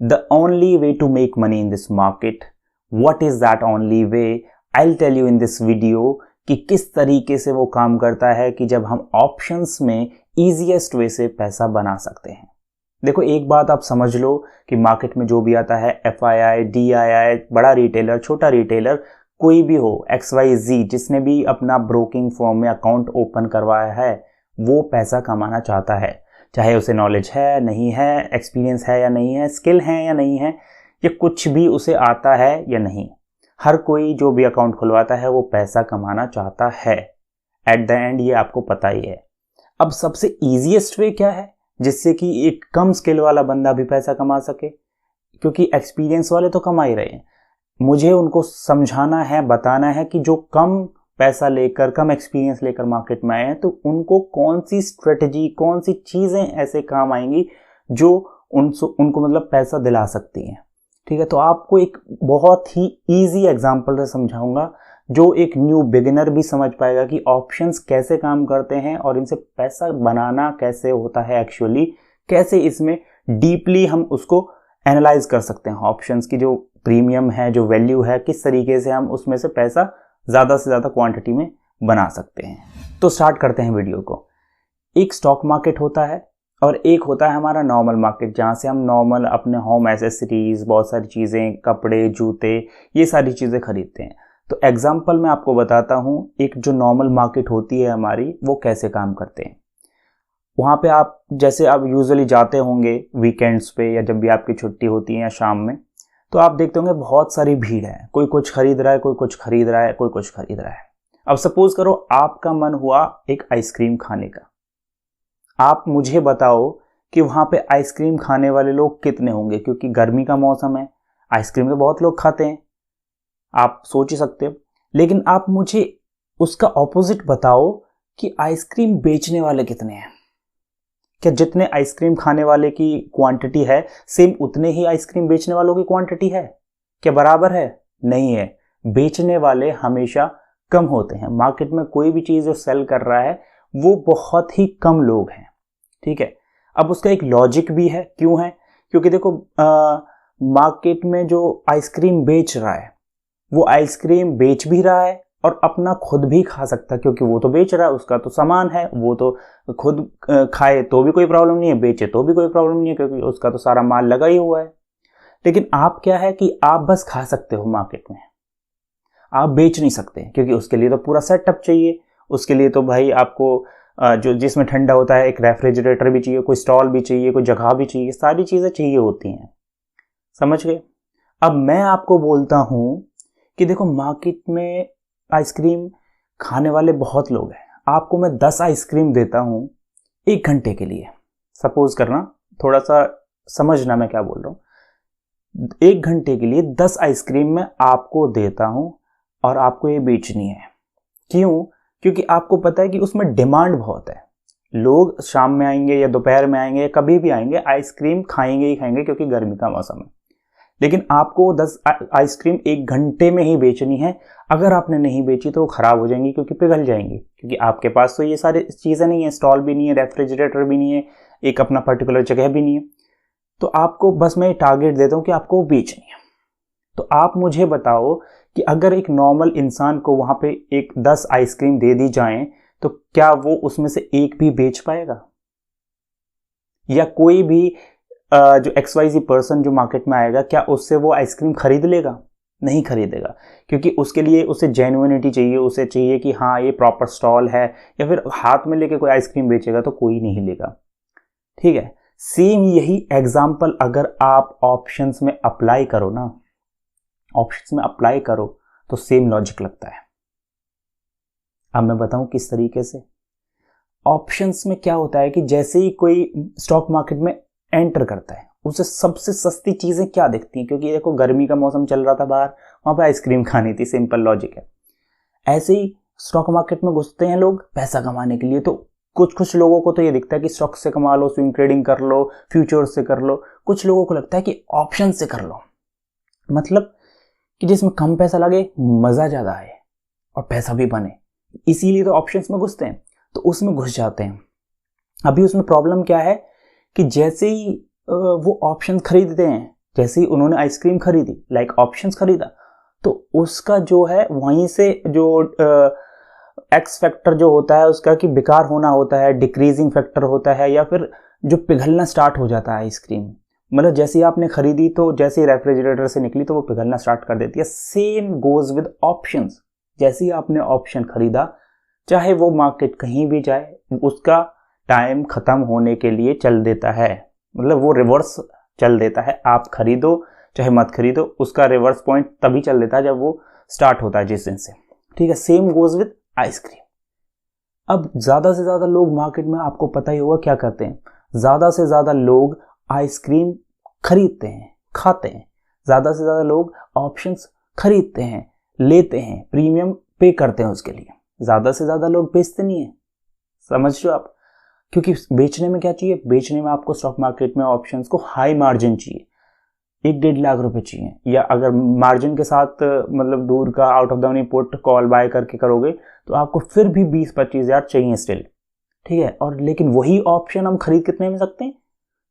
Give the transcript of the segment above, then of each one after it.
The only way to make money in this market, what is that only way? I'll tell you in this video कि किस तरीके से वो काम करता है कि जब हम ऑप्शंस में ईजीएस्ट वे से पैसा बना सकते हैं। देखो, एक बात आप समझ लो कि मार्केट में जो भी आता है, FII, DII, बड़ा रिटेलर, छोटा रिटेलर, कोई भी हो, XYZ, जिसने भी अपना ब्रोकिंग फर्म में अकाउंट ओपन करवाया है, वो पैसा कमाना चाहता है। चाहे उसे नॉलेज है, नहीं है, एक्सपीरियंस है या नहीं है, स्किल है या नहीं है, या कुछ भी उसे आता है या नहीं, हर कोई जो भी अकाउंट खुलवाता है वो पैसा कमाना चाहता है। एट द एंड ये आपको पता ही है। अब सबसे ईजीएस्ट वे क्या है जिससे कि एक कम स्किल वाला बंदा भी पैसा कमा सके? क्योंकि एक्सपीरियंस वाले तो कमा ही रहे हैं, मुझे उनको समझाना है, बताना है कि जो कम पैसा लेकर, कम एक्सपीरियंस लेकर मार्केट में आए हैं, तो उनको कौन सी स्ट्रेटजी, कौन सी चीज़ें ऐसे काम आएंगी जो उनको मतलब पैसा दिला सकती हैं। ठीक है, तो आपको एक बहुत ही इजी एग्जांपल से समझाऊंगा जो एक न्यू बिगिनर भी समझ पाएगा कि ऑप्शंस कैसे काम करते हैं और इनसे पैसा बनाना कैसे होता है एक्चुअली, कैसे इसमें डीपली हम उसको एनालाइज कर सकते हैं। ऑप्शंस की जो प्रीमियम है, जो वैल्यू है, किस तरीके से हम उसमें से पैसा ज़्यादा से ज़्यादा क्वांटिटी में बना सकते हैं। तो स्टार्ट करते हैं वीडियो को। एक स्टॉक मार्केट होता है और एक होता है हमारा नॉर्मल मार्केट, जहाँ से हम नॉर्मल अपने होम एसेसरीज, बहुत सारी चीज़ें, कपड़े, जूते, ये सारी चीज़ें खरीदते हैं। तो एग्जांपल मैं आपको बताता हूँ, एक जो नॉर्मल मार्केट होती है हमारी, वो कैसे काम करते हैं। वहाँ पे आप जैसे आप यूजुअली जाते होंगे वीकेंड्स पे, या जब भी आपकी छुट्टी होती है या शाम में, तो आप देखते होंगे बहुत सारी भीड़ है, कोई कुछ खरीद रहा है, कोई कुछ खरीद रहा है, कोई कुछ खरीद रहा है। अब सपोज करो आपका मन हुआ एक आइसक्रीम खाने का। आप मुझे बताओ कि वहाँ पे आइसक्रीम खाने वाले लोग कितने होंगे, क्योंकि गर्मी का मौसम है, आइसक्रीम तो बहुत लोग खाते हैं, आप सोच ही सकते हो। लेकिन आप मुझे उसका ऑपोजिट बताओ कि आइसक्रीम बेचने वाले कितने हैं। क्या जितने आइसक्रीम खाने वाले की क्वांटिटी है, सेम उतने ही आइसक्रीम बेचने वालों की क्वांटिटी है? क्या बराबर है? नहीं है। बेचने वाले हमेशा कम होते हैं। मार्केट में कोई भी चीज़ जो सेल कर रहा है वो बहुत ही कम लोग हैं। ठीक है, अब उसका एक लॉजिक भी है। क्यों है? क्योंकि देखो, मार्केट में जो आइसक्रीम बेच रहा है वो आइसक्रीम बेच भी रहा है और अपना खुद भी खा सकता है, क्योंकि वो तो बेच रहा है, उसका तो सामान है, वो तो खुद खाए तो भी कोई प्रॉब्लम नहीं है, बेचे तो भी कोई प्रॉब्लम नहीं है, क्योंकि उसका तो सारा माल लगा ही हुआ है। लेकिन आप क्या है कि आप बस खा सकते हो मार्केट में, आप बेच नहीं सकते, क्योंकि उसके लिए तो पूरा सेटअप चाहिए। उसके लिए तो भाई आपको जो जिसमें ठंडा होता है, एक रेफ्रिजरेटर भी चाहिए, कोई स्टॉल भी चाहिए, कोई जगह भी चाहिए, सारी चीज़ें चाहिए होती हैं। समझ गए? अब मैं आपको बोलता हूँ कि देखो, मार्केट में आइसक्रीम खाने वाले बहुत लोग हैं, आपको मैं 10 आइसक्रीम देता हूँ 1 घंटे के लिए। सपोज करना, थोड़ा सा समझना मैं क्या बोल रहा हूँ। 1 घंटे के लिए 10 आइसक्रीम मैं आपको देता हूँ और आपको ये बेचनी है। क्यों? क्योंकि आपको पता है कि उसमें डिमांड बहुत है। लोग शाम में आएंगे या दोपहर में आएंगे या कभी भी आएंगे, आइसक्रीम खाएंगे ही खाएंगे, क्योंकि गर्मी का मौसम है। लेकिन आपको 10 आइसक्रीम 1 घंटे में ही बेचनी है। अगर आपने नहीं बेची तो वो खराब हो जाएंगी, क्योंकि पिघल जाएंगी, क्योंकि आपके पास तो ये सारी चीज़ें नहीं है, स्टॉल भी नहीं है, रेफ्रिजरेटर भी नहीं है, एक अपना पर्टिकुलर जगह भी नहीं है। तो आपको बस मैं टारगेट देता हूँ कि आपको बेचनी है। तो आप मुझे बताओ कि अगर एक नॉर्मल इंसान को वहाँ पे एक 10 आइसक्रीम दे दी जाए, तो क्या वो उसमें से एक भी बेच पाएगा? या कोई भी जो XYZ पर्सन जो मार्केट में आएगा, क्या उससे वो आइसक्रीम खरीद लेगा? नहीं खरीदेगा, क्योंकि उसके लिए उसे जेन्युइनिटी चाहिए, उसे चाहिए कि हाँ ये प्रॉपर स्टॉल है, या फिर हाथ में लेके कोई आइसक्रीम बेचेगा तो कोई नहीं लेगा। ठीक है, सेम यही एग्जाम्पल अगर आप ऑप्शंस में अप्लाई करो ना, ऑप्शंस में अप्लाई करो तो सेम लॉजिक लगता है। अब मैं बताऊं किस तरीके से। ऑप्शंस में क्या होता है कि जैसे ही कोई स्टॉक मार्केट में एंटर करता है, उसे सबसे सस्ती चीज़ें क्या दिखती हैं? क्योंकि देखो, गर्मी का मौसम चल रहा था बाहर, वहाँ पे आइसक्रीम खानी थी, सिंपल लॉजिक है। ऐसे ही स्टॉक मार्केट में घुसते हैं लोग पैसा कमाने के लिए, तो कुछ लोगों को तो ये दिखता है कि स्टॉक से कमा लो, स्विंग ट्रेडिंग कर लो, फ्यूचर्स से कर लो। कुछ लोगों को लगता है कि ऑप्शन से कर लो, मतलब कि जिसमें कम पैसा लगे, मज़ा ज़्यादा आए और पैसा भी बने, इसीलिए तो ऑप्शंस में घुसते हैं, तो उसमें घुस जाते हैं। अभी उसमें प्रॉब्लम क्या है कि जैसे ही वो ऑप्शन खरीदते हैं जैसे ही उन्होंने आइसक्रीम खरीदी, लाइक ऑप्शंस खरीदा, तो उसका जो है वहीं से जो एक्स फैक्टर जो होता है उसका कि बेकार होना होता है, डिक्रीजिंग फैक्टर होता है, या फिर जो पिघलना स्टार्ट हो जाता है आइसक्रीम। मतलब जैसे ही आपने खरीदी तो जैसे ही रेफ्रिजरेटर से निकली तो वो पिघलना स्टार्ट कर देती है। Same goes with options. जैसे ही आपने ऑप्शन खरीदा, चाहे वो मार्केट कहीं भी जाए, उसका टाइम खत्म होने के लिए चल देता है, मतलब वो रिवर्स चल देता है। आप खरीदो चाहे मत खरीदो, उसका रिवर्स पॉइंट तभी चल देता है जब वो स्टार्ट होता है जिस दिन से। ठीक है, सेम गोज विद आइसक्रीम। अब ज्यादा से ज्यादा लोग मार्केट में, आपको पता ही होगा क्या करते हैं, ज्यादा से ज्यादा लोग आइसक्रीम खरीदते हैं, खाते हैं। ज्यादा से ज्यादा लोग ऑप्शंस खरीदते हैं, लेते हैं, प्रीमियम पे करते हैं उसके लिए। ज्यादा से ज्यादा लोग बेचते नहीं है। समझ रहे हो आप? क्योंकि बेचने में क्या चाहिए, बेचने में आपको स्टॉक मार्केट में ऑप्शंस को हाई मार्जिन चाहिए, 1-1.5 लाख रुपए चाहिए, या अगर मार्जिन के साथ मतलब दूर का out of the money put call buy करके करोगे तो आपको फिर भी 20-25 हज़ार चाहिए स्टिल। ठीक है, और लेकिन वही ऑप्शन हम खरीद कितने में सकते हैं,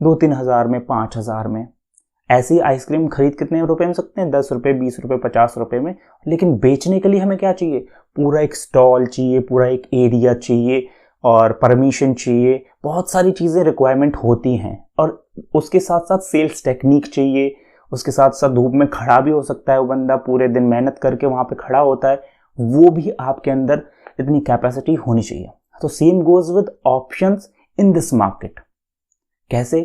2-3 हज़ार में, 5 हज़ार में। ऐसी आइसक्रीम खरीद कितने रुपए में सकते हैं, 10 रुपए, 20 रुपए, 50 रुपए में। लेकिन बेचने के लिए हमें क्या चाहिए, पूरा एक स्टॉल चाहिए, पूरा एक एरिया चाहिए, और परमिशन चाहिए, बहुत सारी चीज़ें रिक्वायरमेंट होती हैं। और उसके साथ साथ सेल्स टेक्निक चाहिए, उसके साथ साथ धूप में खड़ा भी हो सकता है वो बंदा, पूरे दिन मेहनत करके वहाँ पे खड़ा होता है, वो भी आपके अंदर इतनी कैपेसिटी होनी चाहिए। तो same goes with options in this market. कैसे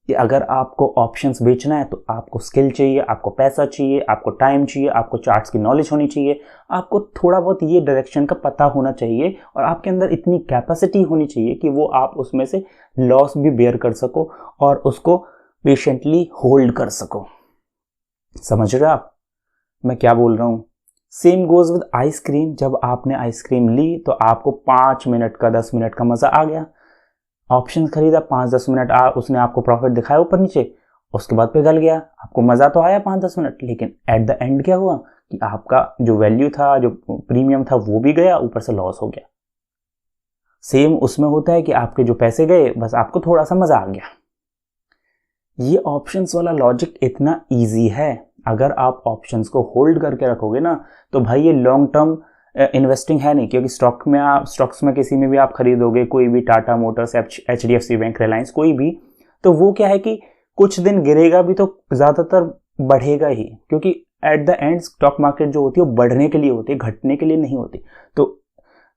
कि अगर आपको ऑप्शंस बेचना है तो आपको स्किल चाहिए, आपको पैसा चाहिए, आपको टाइम चाहिए, आपको चार्ट्स की नॉलेज होनी चाहिए, आपको थोड़ा बहुत ये डायरेक्शन का पता होना चाहिए, और आपके अंदर इतनी कैपेसिटी होनी चाहिए कि वो आप उसमें से लॉस भी बेयर कर सको और उसको पेशेंटली होल्ड कर सको। समझ रहे आप मैं क्या बोल रहा हूं? Same goes with ice cream. जब आपने आइसक्रीम ली तो आपको 5 मिनट का, 10 मिनट का मजा आ गया। ऑप्शन खरीदा, 5-10 मिनट उसने आपको प्रॉफिट दिखाया ऊपर नीचे, उसके बाद पिघल गया। आपको मजा तो आया 5-10 मिनट, लेकिन एट द एंड क्या हुआ कि आपका जो वैल्यू था, जो प्रीमियम था, वो भी गया, ऊपर से लॉस हो गया। सेम उसमें होता है कि आपके जो पैसे गए, बस आपको थोड़ा सा मजा आ गया। ये ऑप्शंस वाला लॉजिक इतना इजी है। अगर आप ऑप्शंस को होल्ड करके रखोगे ना, तो भाई ये लॉन्ग टर्म इन्वेस्टिंग है नहीं। क्योंकि स्टॉक्स में किसी में भी आप खरीदोगे, कोई भी Tata Motors, HDFC bank, Reliance, कोई भी, तो वो क्या है कि कुछ दिन गिरेगा भी तो ज़्यादातर बढ़ेगा ही। क्योंकि at the end stock market जो होती है वो बढ़ने के लिए होती है, घटने के लिए नहीं होती। तो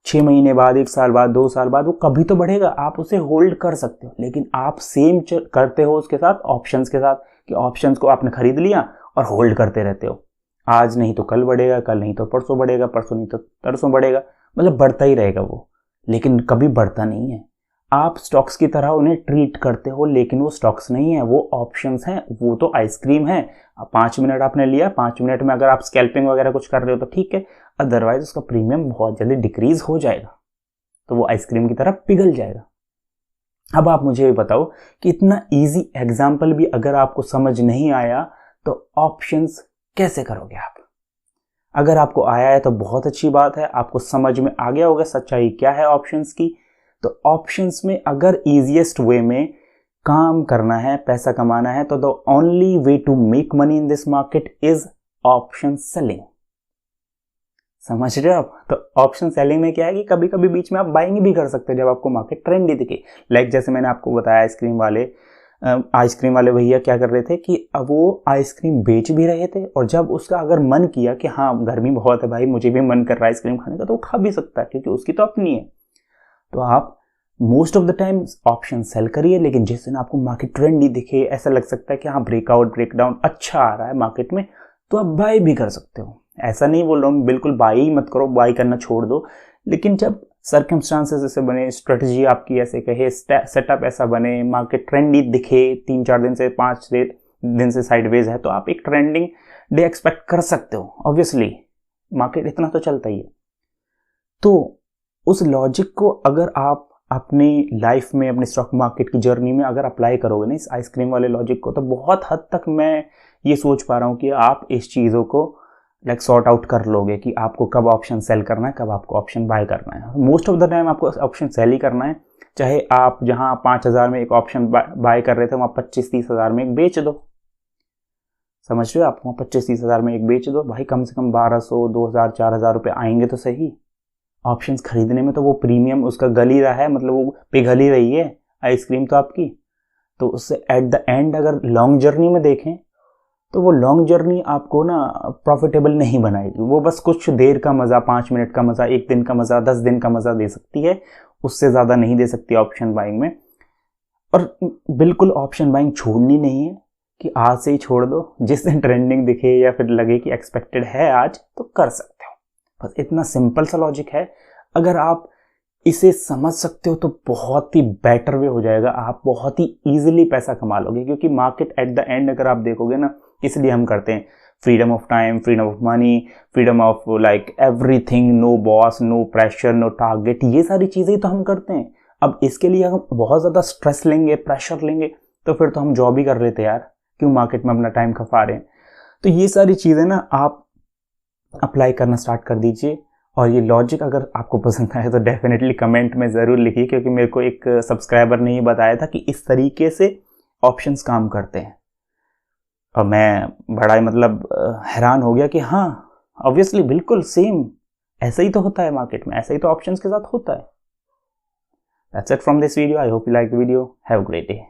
6 महीने बाद, 1 साल बाद, 2 साल बाद वो कभी तो बढ़ेगा, आप उसे होल्ड कर सकते हो। लेकिन आप सेम करते हो उसके साथ, ऑप्शंस के साथ, कि ऑप्शंस को आपने खरीद लिया और होल्ड करते रहते हो। आज नहीं तो कल बढ़ेगा, कल नहीं तो परसों बढ़ेगा, परसों नहीं तो तरसों बढ़ेगा, मतलब बढ़ता ही रहेगा वो, लेकिन कभी बढ़ता नहीं है। आप स्टॉक्स की तरह उन्हें ट्रीट करते हो, लेकिन वो स्टॉक्स नहीं है, वो ऑप्शंस हैं, वो तो आइसक्रीम है। 5 मिनट आपने लिया, 5 मिनट में अगर आप स्कैल्पिंग वगैरह कुछ कर रहे हो तो ठीक है, अदरवाइज उसका प्रीमियम बहुत जल्दी डिक्रीज हो जाएगा, तो वो आइसक्रीम की तरह पिघल जाएगा। अब आप मुझे ये बताओ कि इतना इजी एग्जाम्पल भी अगर आपको समझ नहीं आया तो ऑप्शंस कैसे करोगे आप? अगर आपको आया है तो बहुत अच्छी बात है, आपको समझ में आ गया होगा सच्चाई क्या है ऑप्शंस की। तो ऑप्शंस में अगर इजीएस्ट वे में काम करना है, पैसा कमाना है, तो the only way to make money in this market is option selling. समझ रहे हो आप? तो ऑप्शन सेलिंग में क्या है कि कभी कभी बीच में आप बाइंग भी कर सकते हो जब आपको मार्केट ट्रेंडी दिखे। लाइक जैसे मैंने आपको बताया, आइसक्रीम वाले भैया क्या कर रहे थे कि अब वो आइसक्रीम बेच भी रहे थे, और जब उसका अगर मन किया कि हाँ गर्मी बहुत है भाई, मुझे भी मन कर रहा है आइसक्रीम खाने का, तो वो खा भी सकता है क्योंकि उसकी तो अपनी है। तो आप most of the time option sell करिए, लेकिन जिस दिन आपको मार्केट ट्रेंडी दिखे, ऐसा लग सकता है कि हाँ ब्रेकआउट ब्रेकडाउन अच्छा आ रहा है मार्केट में, तो आप बाय भी कर सकते हो। ऐसा नहीं बोल रहा हूँ बिल्कुल बाय ही मत करो, बाय करना छोड़ दो, लेकिन जब सर्कमस्टांसेस ऐसे बने, स्ट्रेटजी आपकी ऐसे कहे, सेटअप ऐसा बने, मार्केट ट्रेंडी दिखे, 3-4 दिन से 5 दिन से साइडवेज है, तो आप एक ट्रेंडिंग डे एक्सपेक्ट कर सकते हो। ऑब्वियसली मार्केट इतना तो चलता ही है। तो उस लॉजिक को अगर आप अपनी लाइफ में, अपने स्टॉक मार्केट की जर्नी में अगर अप्लाई करोगे ना, इस आइसक्रीम वाले लॉजिक को, तो बहुत हद तक मैं ये सोच पा रहा हूँ कि आप इस चीज़ों को सॉर्ट आउट कर लोगे कि आपको कब ऑप्शन सेल करना है, कब आपको ऑप्शन बाय करना है। मोस्ट ऑफ द टाइम आपको ऑप्शन सेल ही करना है, चाहे आप जहां 5,000 में एक ऑप्शन बाय कर रहे थे वहां 25-30 हज़ार में एक बेच दो। समझ रहे हो आप? वहाँ 25-30 हज़ार में एक बेच दो भाई, कम से कम 1200, 2000, 4000 रुपये आएंगे तो सही। ऑप्शंस खरीदने में तो वो प्रीमियम उसका गल ही रहा है, मतलब वो पिघल ही रही है आइसक्रीम तो आपकी। तो उससे एट द एंड अगर लॉन्ग जर्नी में देखें तो वो लॉन्ग जर्नी आपको ना प्रॉफिटेबल नहीं बनाएगी। वो बस कुछ देर का मज़ा, 5 मिनट का मज़ा, 1 दिन का मज़ा, 10 दिन का मज़ा दे सकती है, उससे ज़्यादा नहीं दे सकती ऑप्शन बाइंग में। और बिल्कुल ऑप्शन बाइंग छोड़नी नहीं है कि आज से ही छोड़ दो, जिस दिन ट्रेंडिंग दिखे या फिर लगे कि एक्सपेक्टेड है आज तो कर सकते हो। बस इतना सिंपल सा लॉजिक है। अगर आप इसे समझ सकते हो तो बहुत ही बेटर वे हो जाएगा, आप बहुत ही ईजिली पैसा कमा लोगे। क्योंकि मार्केट एट द एंड अगर आप देखोगे ना, इसलिए हम करते हैं freedom of time, freedom of money, freedom of like everything, no boss, no pressure, no target, ये सारी चीज़ें तो हम करते हैं। अब इसके लिए हम बहुत ज़्यादा स्ट्रेस लेंगे, प्रेशर लेंगे, तो फिर तो हम जॉब ही कर लेते यार, क्यों मार्केट में अपना टाइम खपा रहे हैं। तो ये सारी चीज़ें ना आप अप्लाई करना स्टार्ट कर दीजिए। और ये लॉजिक अगर आपको पसंद आए तो डेफिनेटली कमेंट में ज़रूर लिखिए, क्योंकि मेरे को एक सब्सक्राइबर ने ही बताया था कि इस तरीके से ऑप्शंस काम करते हैं। और मैं बड़ा ही मतलब हैरान हो गया कि हाँ ऑब्वियसली बिल्कुल सेम ऐसा ही तो होता है मार्केट में, ऐसा ही तो ऑप्शंस के साथ होता है। That's it from this video. I hope you like the video. Have a great day.